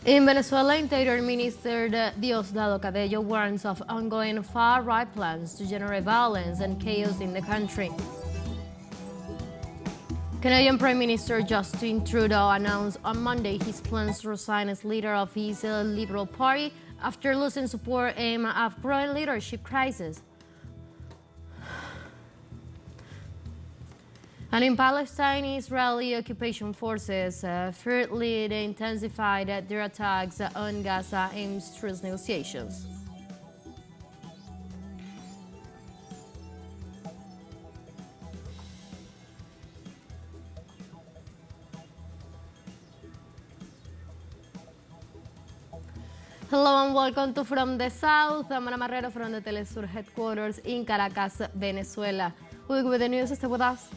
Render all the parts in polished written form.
In Venezuela, Interior Minister Diosdado Cabello warns of ongoing far-right plans to generate violence and chaos in the country. Canadian Prime Minister Justin Trudeau announced on Monday his plans to resign as leader of his Liberal Party after losing support in a growing leadership crisis. And in Palestine, Israeli occupation forces furtherly intensified their attacks on Gaza in truce negotiations. Hello and welcome to From the South. I'm Ana Marrero from the teleSUR headquarters in Caracas, Venezuela. We'll with the news. Stay with us.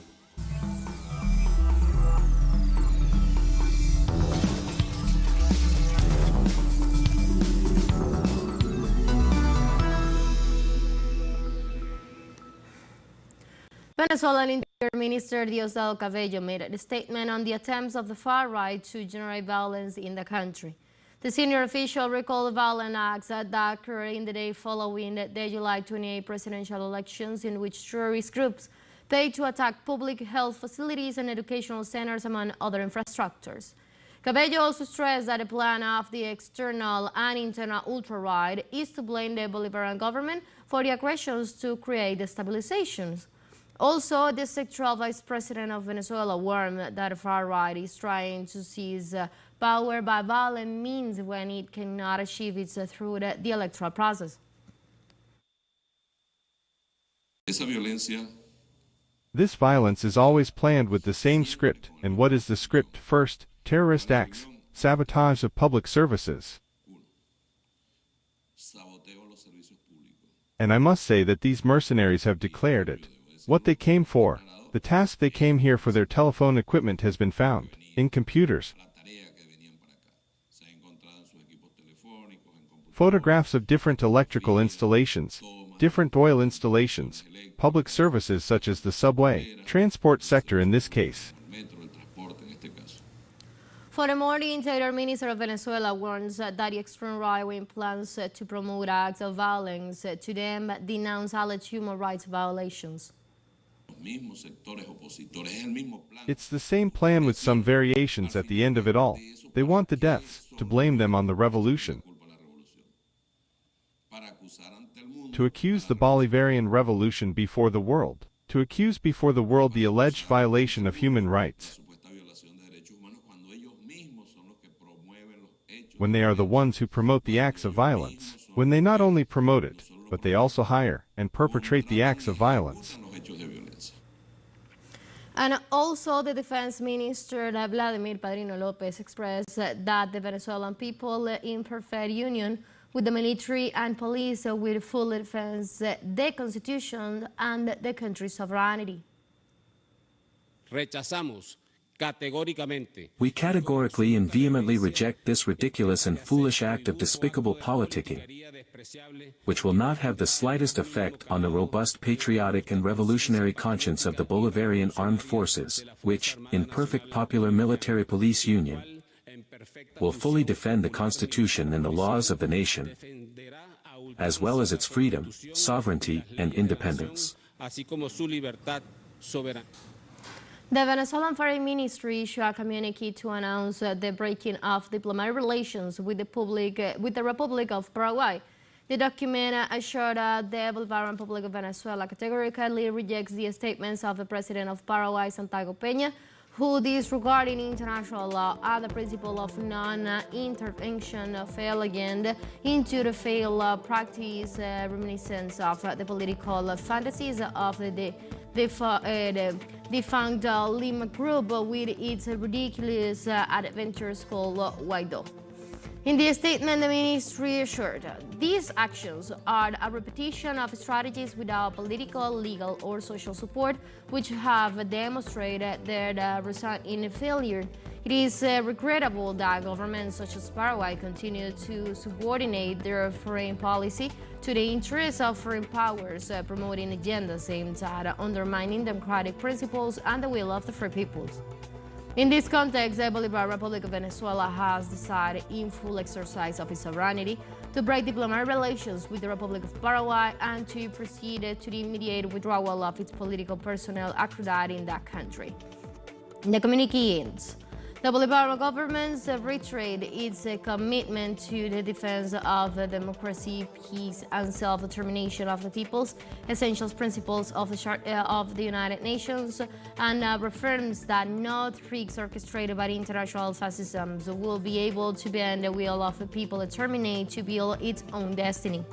Venezuelan Interior Minister Diosdado Cabello made a statement on the attempts of the far right to generate violence in the country. The senior official recalled violent acts that occurred in the day following the July 28 presidential elections, in which terrorist groups paid to attack public health facilities and educational centers, among other infrastructures. Cabello also stressed that the plan of the external and internal ultra-right is to blame the Bolivarian government for the aggressions to create destabilizations. Also, the sectoral vice president of Venezuela warned that the far right is trying to seize power by violent means when it cannot achieve it through the electoral process. This violence is always planned with the same script. And what is the script? First, terrorist acts, sabotage of public services. And I must say that these mercenaries have declared it. What they came for, the task they came here for. Their telephone equipment has been found in computers. Photographs of different electrical installations, different oil installations, public services such as the subway, transport sector in this case. Furthermore, the Interior Minister of Venezuela warns that the extreme right-wing plans to promote acts of violence to them denounce alleged human rights violations. It's the same plan with some variations at the end of it all. They want the deaths, to blame them on the revolution. To accuse the Bolivarian revolution before the world. To accuse before the world the alleged violation of human rights. When they are the ones who promote the acts of violence. When they not only promote it, but they also hire and perpetrate the acts of violence. And also, the Defense Minister Vladimir Padrino Lopez expressed that the Venezuelan people in perfect union with the military and police will fully defend the Constitution and the country's sovereignty. We categorically and vehemently reject this ridiculous and foolish act of despicable politicking, which will not have the slightest effect on the robust patriotic and revolutionary conscience of the Bolivarian armed forces, which, in perfect popular military police union, will fully defend the Constitution and the laws of the nation, as well as its freedom, sovereignty, and independence. The Venezuelan Foreign Ministry issued a communique to announce the breaking of diplomatic relations with the Republic of Paraguay. The document assured that the Bolivarian Republic of Venezuela categorically rejects the statements of the President of Paraguay, Santiago Peña, who disregarding international law and the principle of non-intervention fell again into the failed practice reminiscent of the political fantasies of the defunct Lima Group with its ridiculous adventures called Guaido. In the statement, the ministry assured these actions are a repetition of strategies without political, legal, or social support, which have demonstrated their result in failure. It is regrettable that governments such as Paraguay continue to subordinate their foreign policy to the interests of foreign powers, promoting agendas aimed at undermining democratic principles and the will of the free peoples. In this context, the Bolivarian Republic of Venezuela has decided, in full exercise of its sovereignty, to break diplomatic relations with the Republic of Paraguay and to proceed to the immediate withdrawal of its political personnel accredited in that country. The communique ends. The Bolivarian government reiterated its commitment to the defense of democracy, peace, and self-determination of the peoples, essential principles of the United Nations, and reaffirms that no tricks orchestrated by the international fascism will be able to bend the will of the people determined to build its own destiny.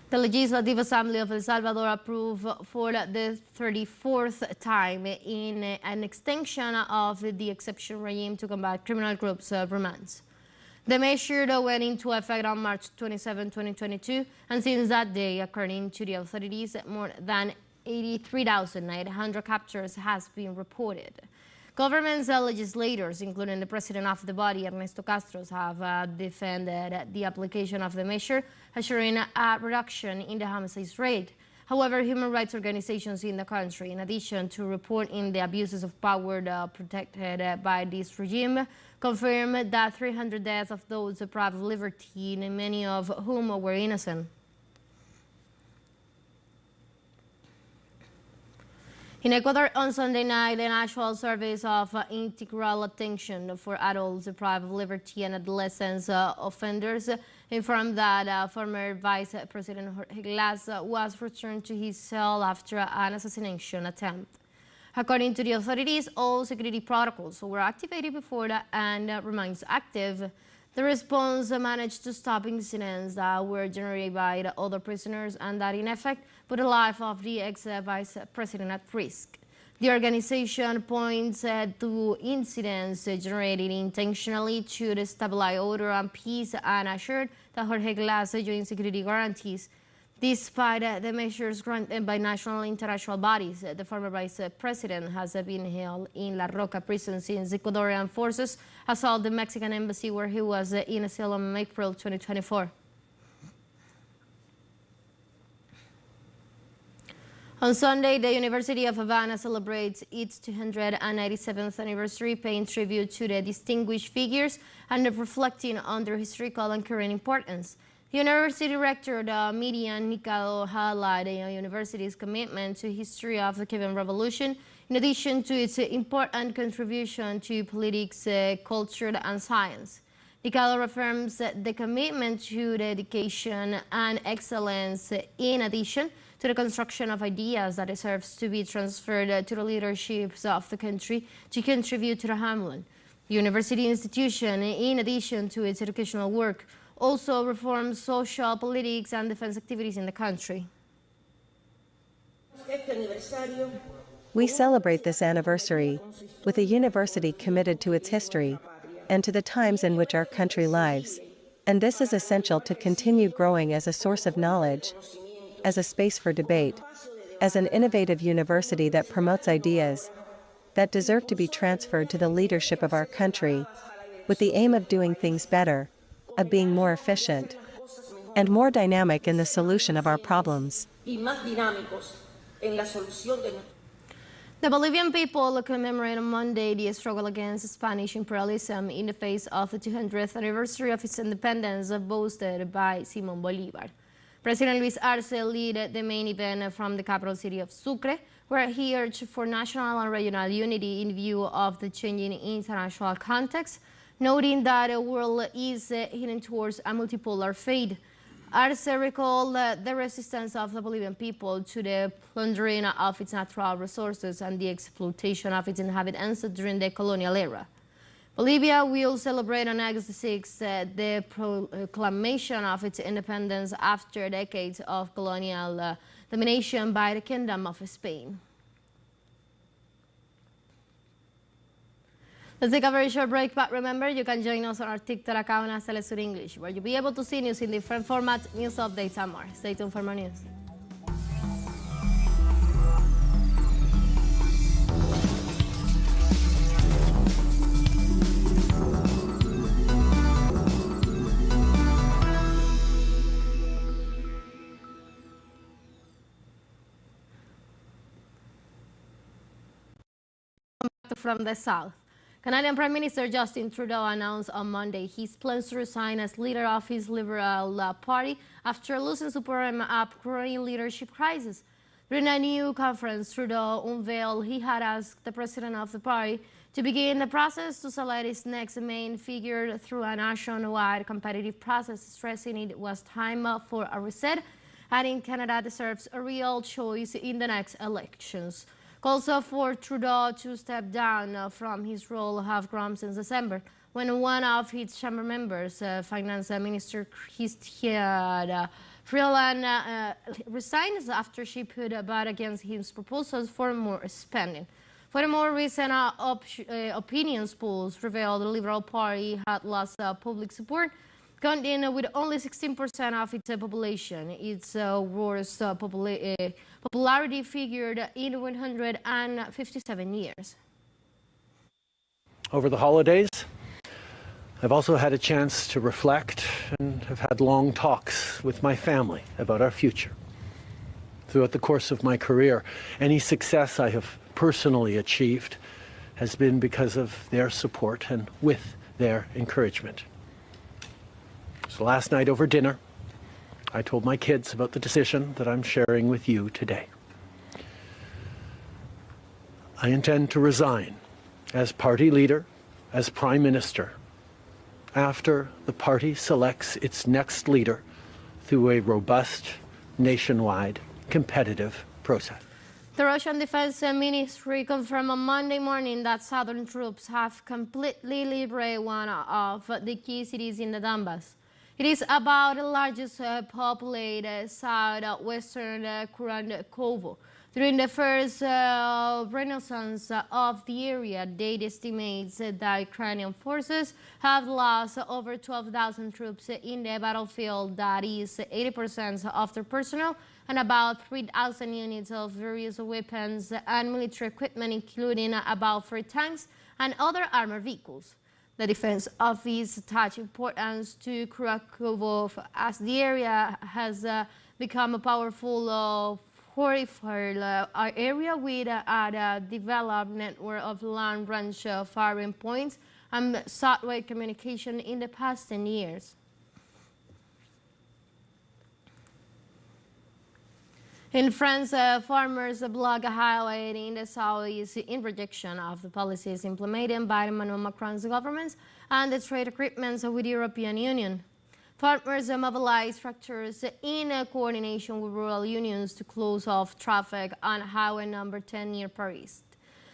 The Legislative Assembly of El Salvador approved for the 34th time in an extension of the exception regime to combat criminal groups' remands. The measure went into effect on March 27, 2022, and since that day, according to the authorities, more than 83,900 captures has been reported. Government's legislators, including the president of the body, Ernesto Castro, have defended the application of the measure, assuring a reduction in the homicide rate. However, human rights organizations in the country, in addition to reporting the abuses of power protected by this regime, confirmed that 300 deaths of those deprived of liberty, many of whom were innocent. In Ecuador, on Sunday night, the National Service of Integral Attention for Adults Deprived of Liberty and Adolescents Offenders informed that former Vice President Jorge Glass was returned to his cell after an assassination attempt. According to the authorities, all security protocols were activated before that and remains active. The response managed to stop incidents that were generated by the other prisoners and that, in effect, put the life of the ex-vice president at risk. The organization points to incidents generated intentionally to destabilize order and peace and assured that Jorge Glass joined security guarantees. Despite the measures granted by national and international bodies, the former vice president has been held in La Roca prison since Ecuadorian forces assaulted the Mexican embassy where he was in asylum in April 2024. On Sunday, the University of Havana celebrates its 297th anniversary, paying tribute to the distinguished figures and reflecting on their historical and current importance. The university rector, the median Nicado, highlighted the university's commitment to the history of the Cuban Revolution, in addition to its important contribution to politics, culture, and science. Nicado reaffirms the commitment to the education and excellence, in addition to the construction of ideas that deserves to be transferred to the leaderships of the country to contribute to the homeland. The university institution, in addition to its educational work, also reforms social, politics, and defense activities in the country. We celebrate this anniversary with a university committed to its history and to the times in which our country lives, and this is essential to continue growing as a source of knowledge, as a space for debate, as an innovative university that promotes ideas that deserve to be transferred to the leadership of our country, with the aim of doing things better, of being more efficient, and more dynamic in the solution of our problems. The Bolivian people commemorate on Monday the struggle against Spanish imperialism in the face of the 200th anniversary of its independence, boasted by Simón Bolívar. President Luis Arce led the main event from the capital city of Sucre, where he urged for national and regional unity in view of the changing international context, noting that the world is heading towards a multipolar fate. Arce recalled the resistance of the Bolivian people to the plundering of its natural resources and the exploitation of its inhabitants during the colonial era. Bolivia will celebrate on August 6 the proclamation of its independence after decades of colonial domination by the Kingdom of Spain. Let's take a very short break, but remember, you can join us on our TikTok account as teleSUR English, where you'll be able to see news in different formats, news updates, and more. Stay tuned for more news. from the south. Canadian Prime Minister Justin Trudeau announced on Monday his plans to resign as leader of his Liberal Party after losing support amid growing leadership crisis. During a new conference, Trudeau unveiled he had asked the president of the party to begin the process to select his next main figure through a nationwide competitive process, stressing it was time for a reset, adding Canada deserves a real choice in the next elections. Calls for Trudeau to step down from his role have grown since December, when one of his chamber members, Finance Minister Christian Freeland, resigned after she put a bat against his proposals for more spending. Furthermore, recent opinions polls reveal the Liberal Party had lost public support, counting with only 16% of its population. Its worst popularity figured in 157 years. Over the holidays, I've also had a chance to reflect and have had long talks with my family about our future. Throughout the course of my career, any success I have personally achieved has been because of their support and with their encouragement. So last night over dinner, I told my kids about the decision that I'm sharing with you today. I intend to resign as party leader, as Prime Minister, after the party selects its next leader through a robust, nationwide, competitive process. The Russian Defense Ministry confirmed on Monday morning that southern troops have completely liberated one of the key cities in the Donbass. It is about the largest populated southwestern Kurankovo. During the first renaissance of the area, data estimates that Ukrainian forces have lost over 12,000 troops in the battlefield, that is 80% of their personnel, and about 3,000 units of various weapons and military equipment, including about 4 tanks and other armored vehicles. The defense office attached importance to Kurankovo as the area has become a powerful fortified area with a developed network of long-range firing points and satellite communication in the past 10 years. In France, farmers block a highway in the southeast in rejection of the policies implemented by Emmanuel Macron's government and the trade agreements with the European Union. Farmers mobilized tractors in coordination with rural unions to close off traffic on Highway number 10 near Paris.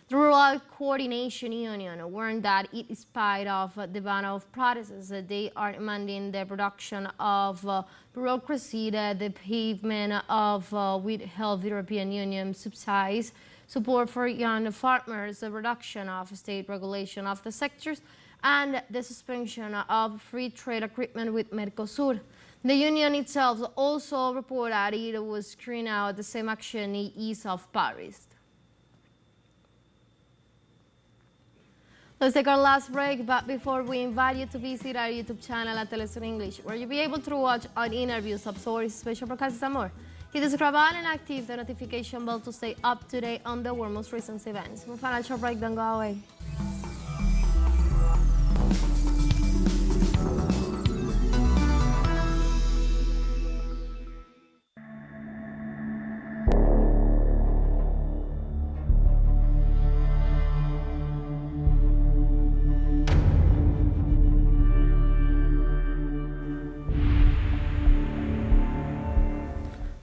The Rural Coordination Union warned that in spite of the ban of protests, they are demanding the reduction of bureaucracy, the pavement of withheld European Union subsidies, support for young farmers, the reduction of state regulation of the sectors, and the suspension of free trade agreement with Mercosur. The union itself also reported it was carrying out the same action in east of Paris. Let's take our last break, but before we invite you to visit our YouTube channel at teleSUR English, where you'll be able to watch our interviews, of stories, special broadcasts, and more. Hit the subscribe button and active the notification bell to stay up to date on the world's most recent events. We'll find a short break, don't go away.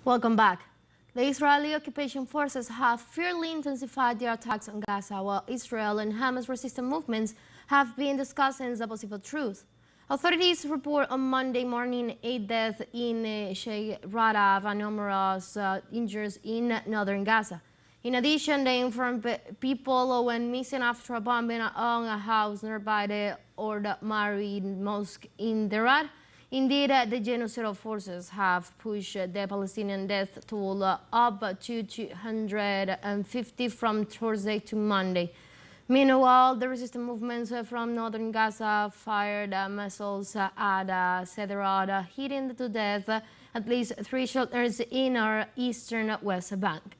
Welcome back. The Israeli occupation forces have fiercely intensified their attacks on Gaza, while Israel and Hamas resistance movements have been discussing the possible truth. Authorities report on Monday morning 8 deaths in Sheikh Radav and numerous injuries in northern Gaza. In addition, they informed people went missing after a bombing on a house nearby the Old Mari Mosque in Derat. Indeed, the genocidal forces have pushed the Palestinian death toll up to 250 from Thursday to Monday. Meanwhile, the resistance movements from northern Gaza fired missiles at Sderot, hitting to death at least 3 shelters in our eastern West Bank.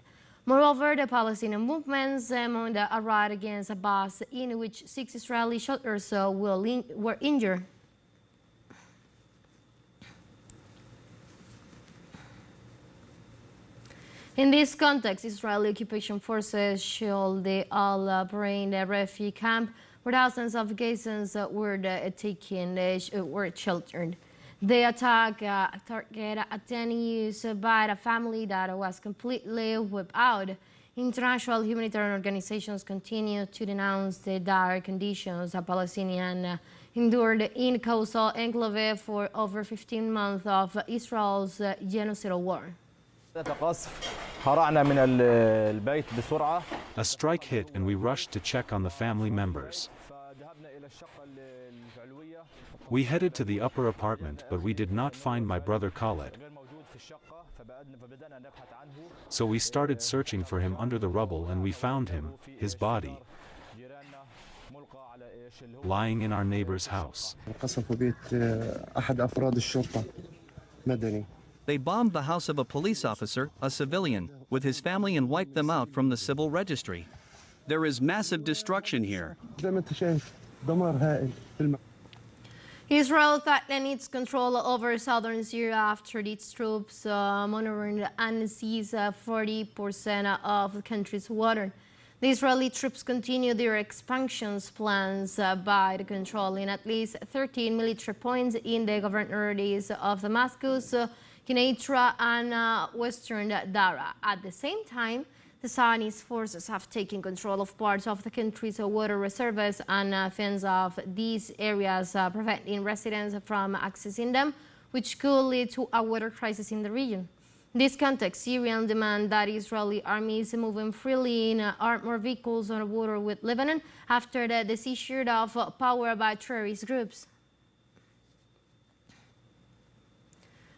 Moreover, the Palestinian movements mounted a riot against Abbas in which 6 Israeli soldiers were injured. In this context, Israeli occupation forces shelled the Al-Bahrain refugee camp where thousands of Gazans were sheltered. The attack targeted a 10-use by a family that was completely wiped out. International humanitarian organizations continue to denounce the dire conditions Palestinians endured in coastal enclave for over 15 months of Israel's genocidal war. A strike hit and we rushed to check on the family members. We headed to the upper apartment, but we did not find my brother Khaled. So we started searching for him under the rubble and we found him, his body, lying in our neighbor's house. They bombed the house of a police officer, a civilian, with his family and wiped them out from the civil registry. There is massive destruction here. Israel threatened its control over southern Syria after its troops monitored and seized 40% of the country's water. The Israeli troops continue their expansion plans by controlling at least 13 military points in the governorates of Damascus, Quneitra, and western Dara. At the same time, the Zionist forces have taken control of parts of the country's water reserves and fenced off these areas, preventing residents from accessing them, which could lead to a water crisis in the region. In this context, Syrians demand that Israeli armies moving freely in armored vehicles on the border with Lebanon after the seizure of power by terrorist groups.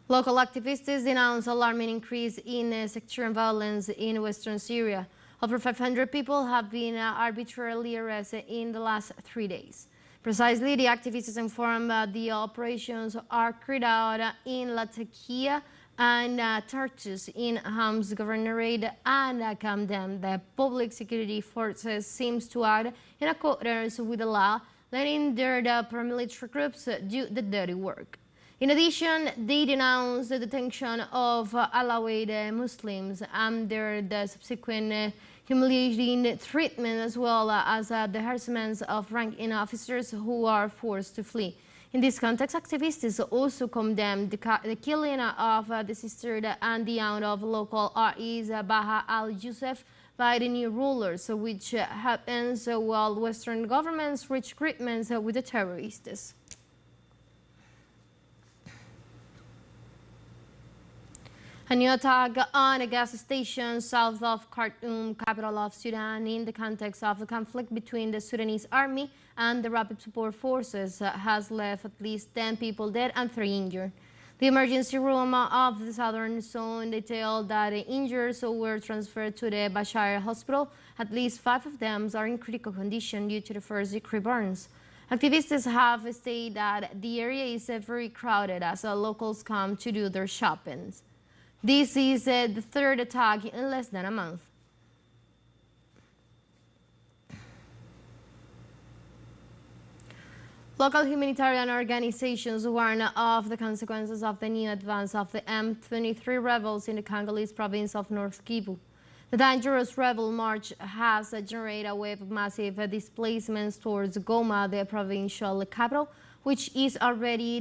Local activists denounce alarming increase in sectarian violence in western Syria. Over 500 people have been arbitrarily arrested in the last 3 days. Precisely, the activists inform the operations are carried out in Latakia and Tartus in Homs governorate and condemn the public security forces seems to act in accordance with the law, letting their paramilitary groups do the dirty work. In addition, they denounced the detention of Alawite Muslims and the subsequent humiliating treatment, as well as the harassment of ranking officers who are forced to flee. In this context, activists also condemned the killing of the sister and the aunt of local REs Baha al-Yusuf by the new rulers, which happens while Western governments reach agreements with the terrorists. A new attack on a gas station south of Khartoum, capital of Sudan, in the context of the conflict between the Sudanese army and the rapid support forces has left at least 10 people dead and 3 injured. The emergency room of the southern zone detailed that the injured were transferred to the Bashar hospital. At least 5 of them are in critical condition due to the first-degree burns. Activists have stated that the area is very crowded as locals come to do their shopping. This is the 3rd attack in less than a month. Local humanitarian organizations warn of the consequences of the new advance of the M23 rebels in the Congolese province of North Kivu. The dangerous rebel march has generated a wave of massive displacements towards Goma, the provincial capital, which is already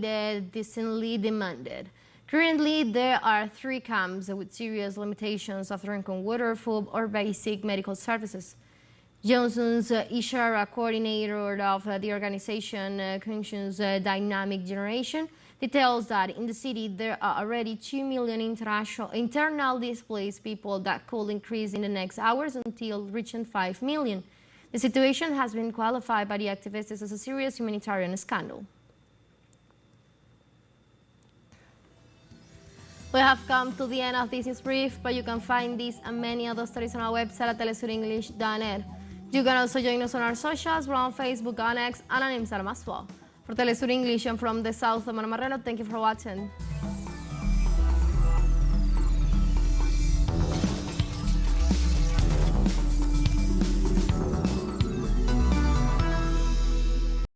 decently demanded. Currently, there are 3 camps with serious limitations of drinking water, food, or basic medical services. Johnson's Ishara, coordinator of the organization Conscience Dynamic Generation, details that in the city there are already 2 million internal displaced people that could increase in the next hours until reaching 5 million. The situation has been qualified by the activists as a serious humanitarian scandal. We have come to the end of this news brief, but you can find this and many other stories on our website at telesurenglish.net. You can also join us on our socials. We're on Facebook, on X, and on Instagram as well. For Telesur English and from the south of Marmarrero, thank you for watching.